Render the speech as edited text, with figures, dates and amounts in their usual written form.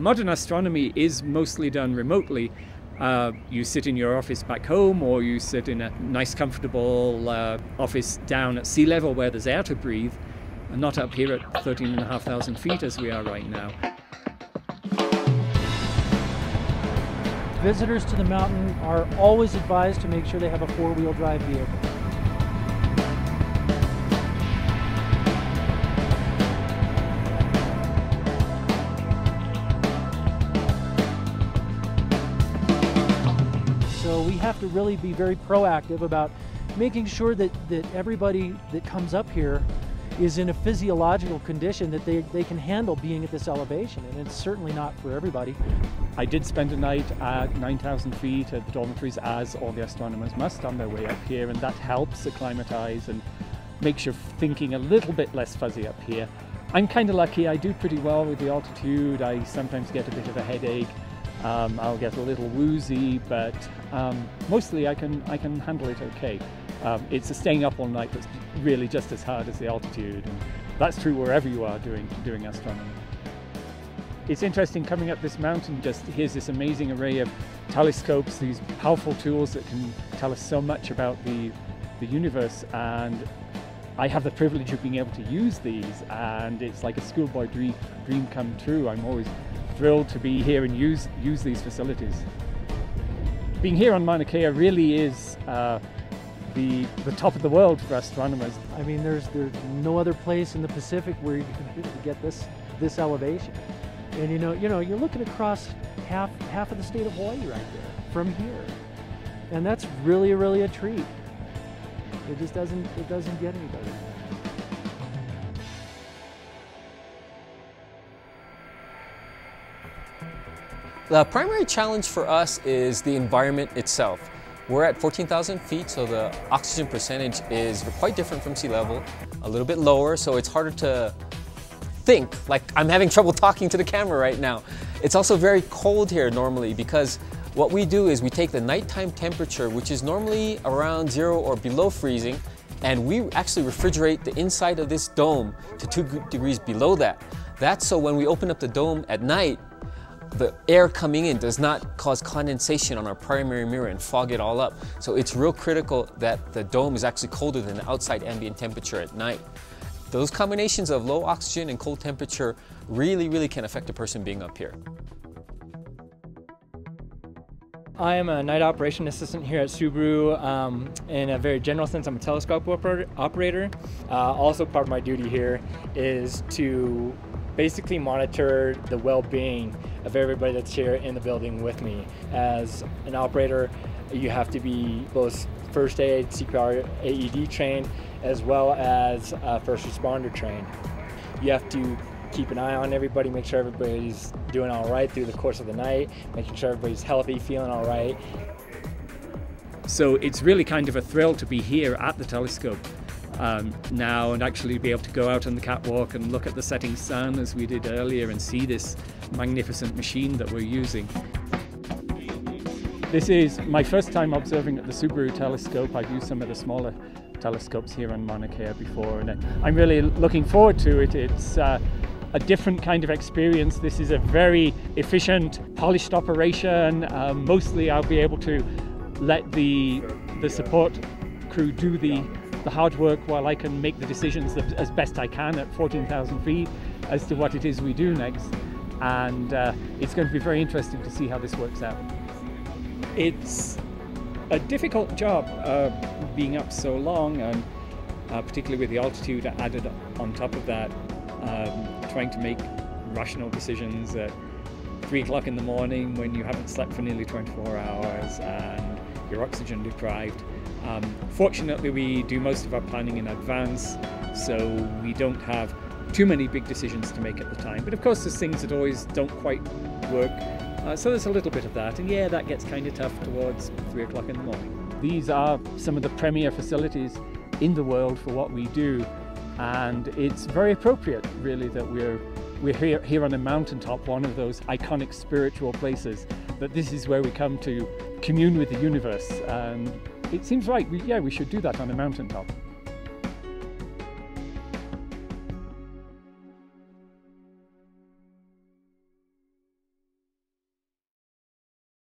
modern astronomy is mostly done remotely. You sit in your office back home, or you sit in a nice comfortable office down at sea level where there's air to breathe, and not up here at 13,500 feet as we are right now. Visitors to the mountain are always advised to make sure they have a four-wheel drive vehicle. So we have to really be very proactive about making sure that everybody that comes up here is in a physiological condition that they can handle being at this elevation, and it's certainly not for everybody. I did spend a night at 9,000 feet at the dormitories, as all the astronomers must on their way up here, and that helps acclimatize and makes your thinking a little bit less fuzzy up here. I'm kind of lucky. I do pretty well with the altitude. I sometimes get a bit of a headache. I'll get a little woozy, but mostly I can handle it okay. It's the staying up all night that's really just as hard as the altitude, and that's true wherever you are doing astronomy. It's interesting coming up this mountain. Just here's this amazing array of telescopes, these powerful tools that can tell us so much about the universe, and I have the privilege of being able to use these, and it's like a schoolboy dream come true. I'm always thrilled to be here and use these facilities. Being here on Mauna Kea really is the top of the world for astronomers. I mean, there's no other place in the Pacific where you can get this elevation. And you know, you're looking across half of the state of Hawaii right there from here, and that's really a treat. It just doesn't get any better. The primary challenge for us is the environment itself. We're at 14,000 feet, so the oxygen percentage is quite different from sea level, a little bit lower, so it's harder to think. Like, I'm having trouble talking to the camera right now. It's also very cold here normally, because what we do is we take the nighttime temperature, which is normally around 0 or below freezing, and we actually refrigerate the inside of this dome to 2 degrees below that. That's so when we open up the dome at night, the air coming in does not cause condensation on our primary mirror and fog it all up. So it's real critical that the dome is actually colder than the outside ambient temperature at night. Those combinations of low oxygen and cold temperature really can affect a person being up here. I am a night operation assistant here at Subaru. In a very general sense, I'm a telescope operator. Also, part of my duty here is to basically monitor the well-being of everybody that's here in the building with me. As an operator, you have to be both first aid, CPR, AED trained, as well as first responder trained. You have to keep an eye on everybody, make sure everybody's doing all right through the course of the night, making sure everybody's healthy, feeling all right. So it's really kind of a thrill to be here at the telescope now, and actually be able to go out on the catwalk and look at the setting sun as we did earlier and see this magnificent machine that we're using. This is my first time observing at the Subaru telescope. I've used some of the smaller telescopes here on Mauna Kea before, and I'm really looking forward to it. It's a different kind of experience. This is a very efficient, polished operation. Mostly I'll be able to let the support crew do the hard work while I can make the decisions as best I can at 14,000 feet as to what it is we do next. And it's going to be very interesting to see how this works out. It's a difficult job being up so long, and particularly with the altitude added on top of that, trying to make rational decisions at 3 o'clock in the morning when you haven't slept for nearly 24 hours and you're oxygen deprived. Fortunately, we do most of our planning in advance, so we don't have too many big decisions to make at the time. But of course, there's things that always don't quite work. So there's a little bit of that, and yeah, that gets kind of tough towards 3 o'clock in the morning. These are some of the premier facilities in the world for what we do, and it's very appropriate, really, that we're here on a mountaintop, one of those iconic spiritual places, that this is where we come to commune with the universe, and it seems right. We should do that on a mountaintop.